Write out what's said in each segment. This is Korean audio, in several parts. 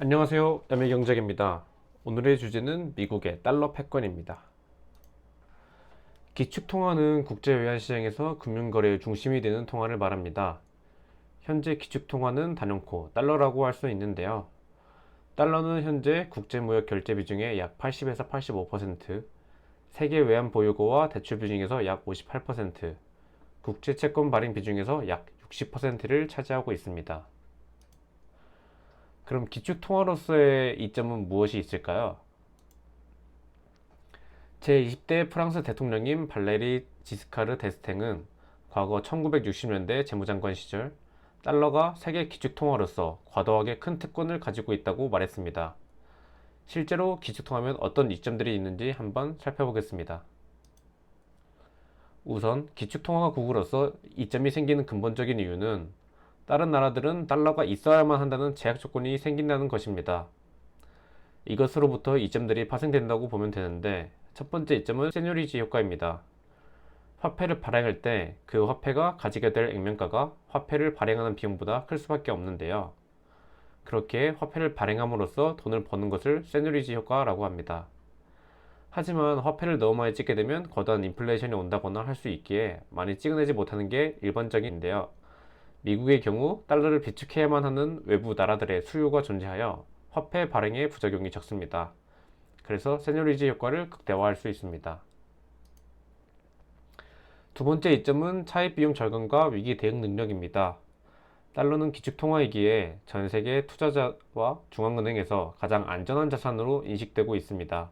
안녕하세요. 야매경제입니다. 오늘의 주제는 미국의 달러 패권입니다. 기축통화는 국제외환시장에서 금융거래의 중심이 되는 통화를 말합니다. 현재 기축통화는 단연코 달러라고 할 수 있는데요. 달러는 현재 국제무역 결제 비중의 약 80에서 85%, 세계 외환 보유고와 대출 비중에서 약 58%, 국제 채권 발행 비중에서 약 60%를 차지하고 있습니다. 그럼 기축통화로서의 이점은 무엇이 있을까요? 제20대 프랑스 대통령인 발레리 지스카르 데스탱은 과거 1960년대 재무장관 시절 달러가 세계 기축통화로서 과도하게 큰 특권을 가지고 있다고 말했습니다. 실제로 기축통화면 어떤 이점들이 있는지 한번 살펴보겠습니다. 우선 기축통화국으로서 이점이 생기는 근본적인 이유는 다른 나라들은 달러가 있어야만 한다는 제약 조건이 생긴다는 것입니다. 이것으로부터 이점들이 파생된다고 보면 되는데, 첫 번째 이점은 세뇨리지 효과입니다. 화폐를 발행할 때 그 화폐가 가지게 될 액면가가 화폐를 발행하는 비용보다 클 수밖에 없는데요. 그렇게 화폐를 발행함으로써 돈을 버는 것을 세뇨리지 효과라고 합니다. 하지만 화폐를 너무 많이 찍게 되면 거대한 인플레이션이 온다거나 할 수 있기에 많이 찍어내지 못하는 게 일반적인데요. 미국의 경우 달러를 비축해야만 하는 외부 나라들의 수요가 존재하여 화폐 발행의 부작용이 적습니다. 그래서 세뇨리지 효과를 극대화할 수 있습니다. 두 번째 이점은 차입 비용 절감과 위기 대응 능력입니다. 달러는 기축통화이기에 전 세계 투자자와 중앙은행에서 가장 안전한 자산으로 인식되고 있습니다.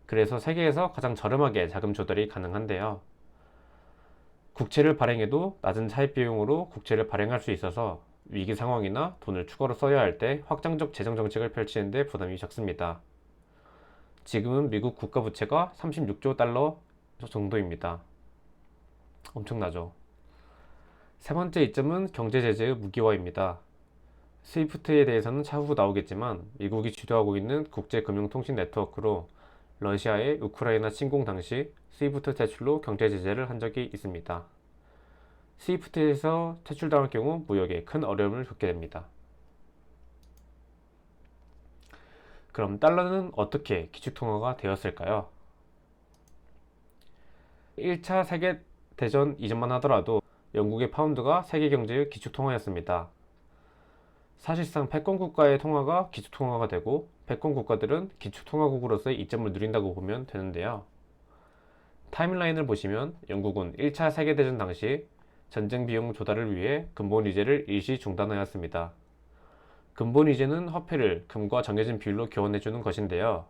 그래서 세계에서 가장 저렴하게 자금 조달이 가능한데요. 국채를 발행해도 낮은 차입 비용으로 국채를 발행할 수 있어서 위기 상황이나 돈을 추가로 써야 할 때 확장적 재정 정책을 펼치는 데 부담이 적습니다. 지금은 미국 국가 부채가 36조 달러 정도입니다. 엄청나죠? 세 번째 이점은 경제 제재의 무기화입니다. 스위프트에 대해서는 차후 나오겠지만 미국이 주도하고 있는 국제금융통신 네트워크로 러시아의 우크라이나 침공 당시 스위프트 퇴출로 경제 제재를 한 적이 있습니다. 스위프트에서 퇴출당할 경우 무역에 큰 어려움을 겪게 됩니다. 그럼 달러는 어떻게 기축통화가 되었을까요? 1차 세계대전 이전만 하더라도 영국의 파운드가 세계 경제의 기축통화였습니다. 사실상 패권국가의 통화가 기축통화가 되고 패권국가들은 기축통화국으로서의 이점을 누린다고 보면 되는데요. 타임라인을 보시면 영국은 1차 세계대전 당시 전쟁 비용 조달을 위해 근본위제를 일시 중단하였습니다. 근본위제는 화폐를 금과 정해진 비율로 교환해주는 것인데요.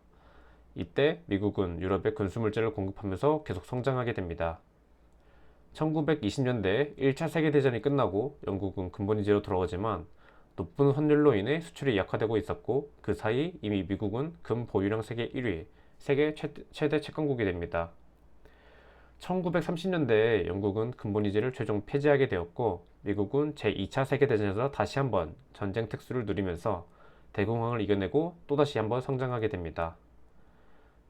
이때 미국은 유럽에 군수물자를 공급하면서 계속 성장하게 됩니다. 1920년대 1차 세계대전이 끝나고 영국은 근본위제로 돌아오지만 높은 환율로 인해 수출이 약화되고 있었고, 그 사이 이미 미국은 금 보유량 세계 1위, 세계 최대 채권국이 됩니다. 1930년대에 영국은 근본위제를 최종 폐지하게 되었고, 미국은 제2차 세계대전에서 다시 한번 전쟁 특수를 누리면서 대공황을 이겨내고 또다시 한번 성장하게 됩니다.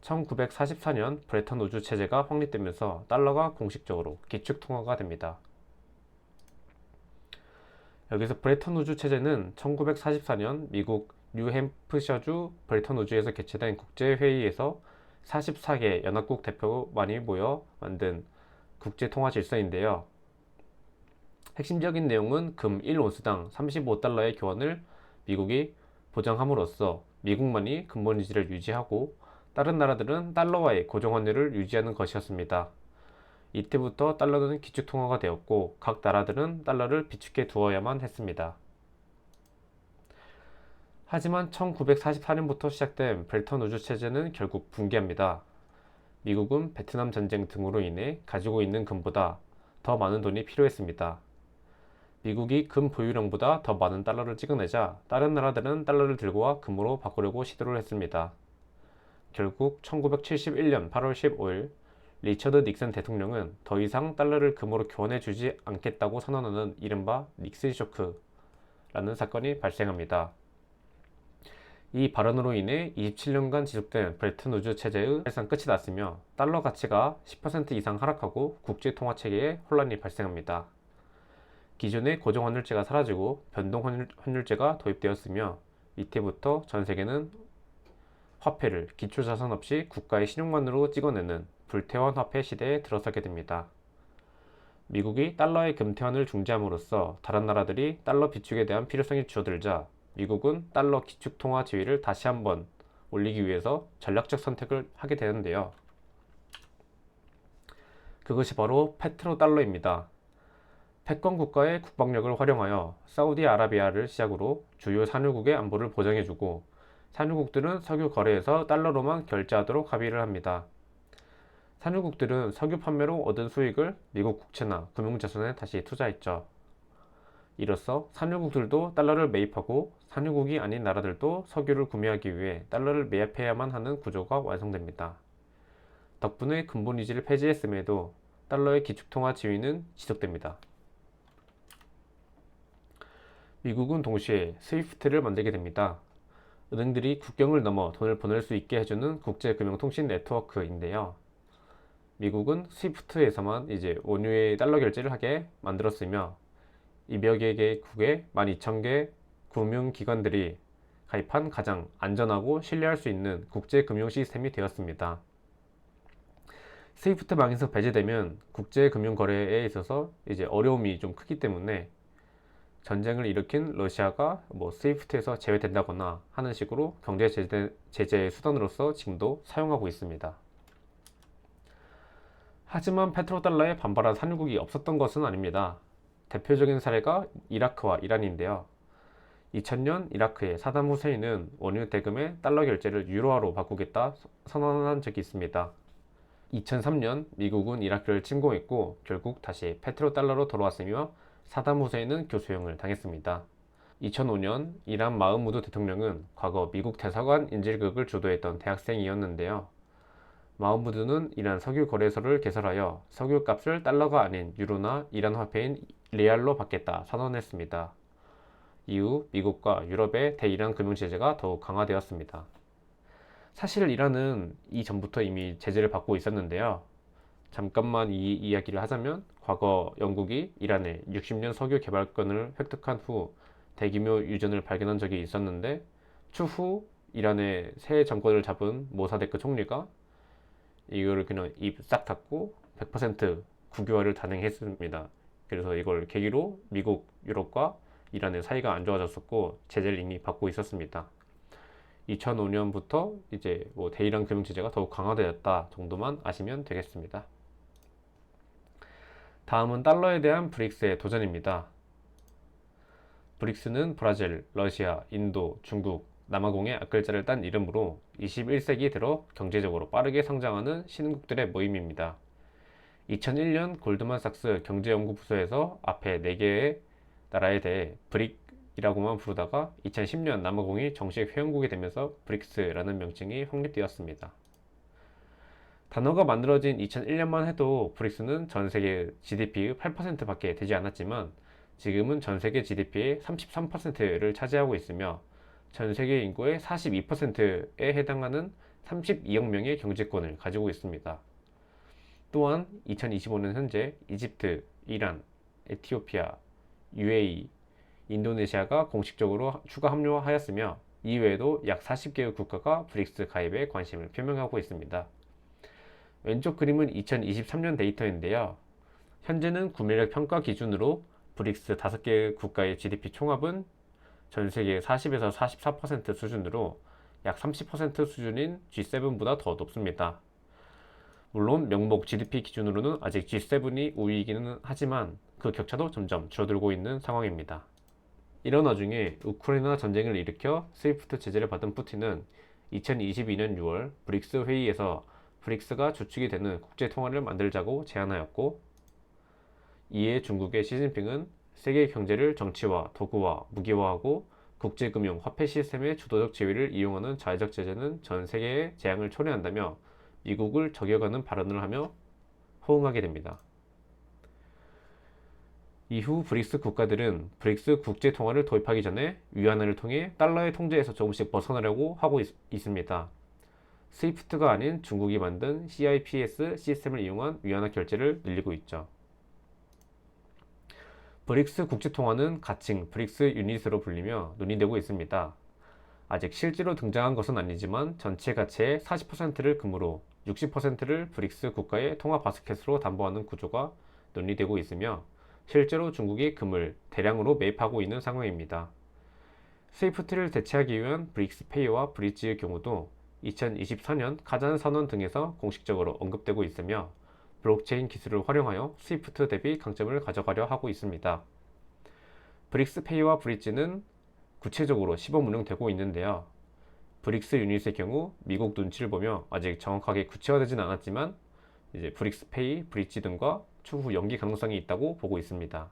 1944년 브레턴 우주 체제가 확립되면서 달러가 공식적으로 기축통화가 됩니다. 여기서 브레턴 우주 체제는 1944년 미국 뉴햄프셔주 브레턴 우주에서 개최된 국제회의에서 44개 연합국 대표만이 모여 만든 국제통화 질서인데요. 핵심적인 내용은 금 1온스당 35달러의 교환을 미국이 보장함으로써 미국만이 근본위지를 유지하고 다른 나라들은 달러와의 고정환율을 유지하는 것이었습니다. 이때부터 달러는 기축통화가 되었고 각 나라들은 달러를 비축해 두어야만 했습니다. 하지만 1944년부터 시작된 브레턴 우주 체제는 결국 붕괴합니다. 미국은 베트남 전쟁 등으로 인해 가지고 있는 금보다 더 많은 돈이 필요했습니다. 미국이 금 보유량보다 더 많은 달러를 찍어내자 다른 나라들은 달러를 들고 와 금으로 바꾸려고 시도를 했습니다. 결국 1971년 8월 15일 리처드 닉슨 대통령은 더 이상 달러를 금으로 교환해주지 않겠다고 선언하는 이른바 닉슨 쇼크라는 사건이 발생합니다. 이 발언으로 인해 27년간 지속된 브레튼 우주 체제의 사실상 끝이 났으며 달러 가치가 10% 이상 하락하고 국제통화체계에 혼란이 발생합니다. 기존의 고정환율제가 사라지고 변동환율제가 도입되었으며 이때부터 전 세계는 화폐를 기초자산 없이 국가의 신용만으로 찍어내는 불태원 화폐 시대에 들어서게 됩니다. 미국이 달러의 금태환을 중지함으로써 다른 나라들이 달러 비축에 대한 필요성이 줄어들자 미국은 달러 기축통화 지위를 다시 한번 올리기 위해서 전략적 선택을 하게 되는데요. 그것이 바로 페트로달러입니다. 패권 국가의 국방력을 활용하여 사우디아라비아를 시작으로 주요 산유국의 안보를 보장해주고 산유국들은 석유 거래에서 달러로만 결제하도록 합의를 합니다. 산유국들은 석유 판매로 얻은 수익을 미국 국채나 금융자산에 다시 투자했죠. 이로써 산유국들도 달러를 매입하고 산유국이 아닌 나라들도 석유를 구매하기 위해 달러를 매입해야만 하는 구조가 완성됩니다. 덕분에 근본 위지를 폐지했음에도 달러의 기축통화 지위는 지속됩니다. 미국은 동시에 스위프트를 만들게 됩니다. 은행들이 국경을 넘어 돈을 보낼 수 있게 해주는 국제금융통신 네트워크인데요. 미국은 스위프트에서만 이제 원유의 달러 결제를 하게 만들었으며 200여 개국의 12,000개 금융기관들이 가입한 가장 안전하고 신뢰할 수 있는 국제금융 시스템이 되었습니다. 스위프트망에서 배제되면 국제금융거래에 있어서 이제 어려움이 좀 크기 때문에 전쟁을 일으킨 러시아가 스위프트에서 제외된다거나 하는 식으로 경제 제재의 수단으로서 지금도 사용하고 있습니다. 하지만 페트로달러에 반발한 산유국이 없었던 것은 아닙니다. 대표적인 사례가 이라크와 이란인데요. 2000년 이라크의 사담 후세인은 원유 대금의 달러 결제를 유로화로 바꾸겠다 선언한 적이 있습니다. 2003년 미국은 이라크를 침공했고 결국 다시 페트로달러로 돌아왔으며 사담 후세인은 교수형을 당했습니다. 2005년 이란 마흐무드 대통령은 과거 미국 대사관 인질극을 주도했던 대학생이었는데요. 마흐무드는 이란 석유 거래소를 개설하여 석유 값을 달러가 아닌 유로나 이란 화폐인 레알로 받겠다 선언했습니다. 이후 미국과 유럽의 대이란 금융 제재가 더욱 강화되었습니다. 사실 이란은 이전부터 이미 제재를 받고 있었는데요. 잠깐만 이 이야기를 하자면 과거 영국이 이란의 60년 석유 개발권을 획득한 후 대규모 유전을 발견한 적이 있었는데 추후 이란의 새 정권을 잡은 모사데크 총리가 이거를 그냥 입 싹 닫고 100% 국유화를 단행했습니다. 그래서 이걸 계기로 미국, 유럽과 이란의 사이가 안 좋아졌었고 제재를 이미 받고 있었습니다. 2005년부터 이제 대이란 금융 제재가 더욱 강화되었다 정도만 아시면 되겠습니다. 다음은 달러에 대한 브릭스의 도전입니다. 브릭스는 브라질, 러시아, 인도, 중국, 남아공의 앞글자를 딴 이름으로 21세기 들어 경제적으로 빠르게 성장하는 신흥국들의 모임입니다. 2001년 골드만삭스 경제연구부서에서 앞에 4개의 나라에 대해 브릭이라고만 부르다가 2010년 남아공이 정식 회원국이 되면서 브릭스라는 명칭이 확립되었습니다. 단어가 만들어진 2001년만 해도 브릭스는 전 세계 GDP의 8% 밖에 되지 않았지만 지금은 전 세계 GDP의 33%를 차지하고 있으며 전 세계 인구의 42%에 해당하는 32억 명의 경제권을 가지고 있습니다. 또한 2025년 현재 이집트, 이란, 에티오피아, UAE, 인도네시아가 공식적으로 추가 합류하였으며 이외에도 약 40개의 국가가 브릭스 가입에 관심을 표명하고 있습니다. 왼쪽 그림은 2023년 데이터인데요. 현재는 구매력 평가 기준으로 브릭스 5개 국가의 GDP 총합은 전 세계 40에서 44% 수준으로 약 30% 수준인 G7보다 더 높습니다. 물론 명목 GDP 기준으로는 아직 G7이 우위이기는 하지만 그 격차도 점점 줄어들고 있는 상황입니다. 이런 와중에 우크라이나 전쟁을 일으켜 스위프트 제재를 받은 푸틴은 2022년 6월 브릭스 회의에서 브릭스가 주축이 되는 국제 통화를 만들자고 제안하였고 이에 중국의 시진핑은 세계 경제를 정치화, 도구화, 무기화하고 국제금융, 화폐 시스템의 주도적 지위를 이용하는 자의적 제재는 전 세계에 재앙을 초래한다며 미국을 저격하는 발언을 하며 호응하게 됩니다. 이후 브릭스 국가들은 브릭스 국제 통화를 도입하기 전에 위안화를 통해 달러의 통제에서 조금씩 벗어나려고 하고 있습니다. 스위프트가 아닌 중국이 만든 CIPS 시스템을 이용한 위안화 결제를 늘리고 있죠. 브릭스 국제통화는 가칭 브릭스 유닛으로 불리며 논의되고 있습니다. 아직 실제로 등장한 것은 아니지만 전체 가치의 40%를 금으로 60%를 브릭스 국가의 통화 바스켓으로 담보하는 구조가 논의되고 있으며 실제로 중국이 금을 대량으로 매입하고 있는 상황입니다. 스위프트를 대체하기 위한 브릭스페이와 브릿지의 경우도 2024년 카잔 선언 등에서 공식적으로 언급되고 있으며 블록체인 기술을 활용하여 스위프트 대비 강점을 가져가려 하고 있습니다. 브릭스페이와 브릿지는 구체적으로 시범 운영되고 있는데요. 브릭스 유닛의 경우 미국 눈치를 보며 아직 정확하게 구체화되진 않았지만 이제 브릭스페이, 브릿지 등과 추후 연기 가능성이 있다고 보고 있습니다.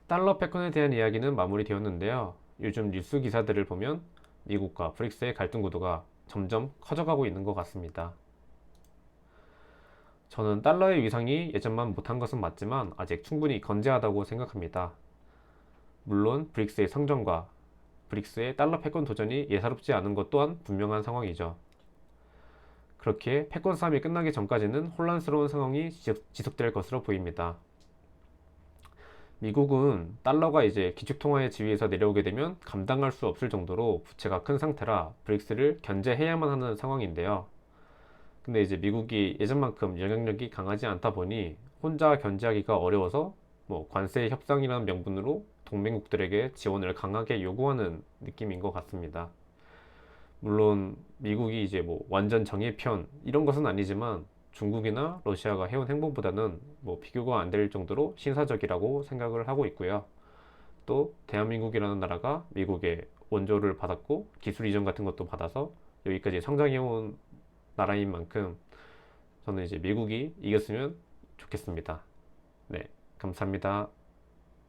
달러 패권에 대한 이야기는 마무리되었는데요. 요즘 뉴스 기사들을 보면 미국과 브릭스의 갈등 구도가 점점 커져가고 있는 것 같습니다. 저는 달러의 위상이 예전만 못한 것은 맞지만 아직 충분히 건재하다고 생각합니다. 물론 브릭스의 성장과 브릭스의 달러 패권 도전이 예사롭지 않은 것 또한 분명한 상황이죠. 그렇게 패권 싸움이 끝나기 전까지는 혼란스러운 상황이 지속될 것으로 보입니다. 미국은 달러가 이제 기축통화의 지위에서 내려오게 되면 감당할 수 없을 정도로 부채가 큰 상태라 브릭스를 견제해야만 하는 상황인데요. 근데 이제 미국이 예전만큼 영향력이 강하지 않다 보니 혼자 견제하기가 어려워서 관세 협상이라는 명분으로 동맹국들에게 지원을 강하게 요구하는 느낌인 것 같습니다. 물론 미국이 이제 완전 정예편 이런 것은 아니지만 중국이나 러시아가 해온 행보보다는 비교가 안 될 정도로 신사적이라고 생각을 하고 있고요. 또 대한민국이라는 나라가 미국의 원조를 받았고 기술 이전 같은 것도 받아서 여기까지 성장해온 나라인 만큼 저는 이제 미국이 이겼으면 좋겠습니다. 네, 감사합니다.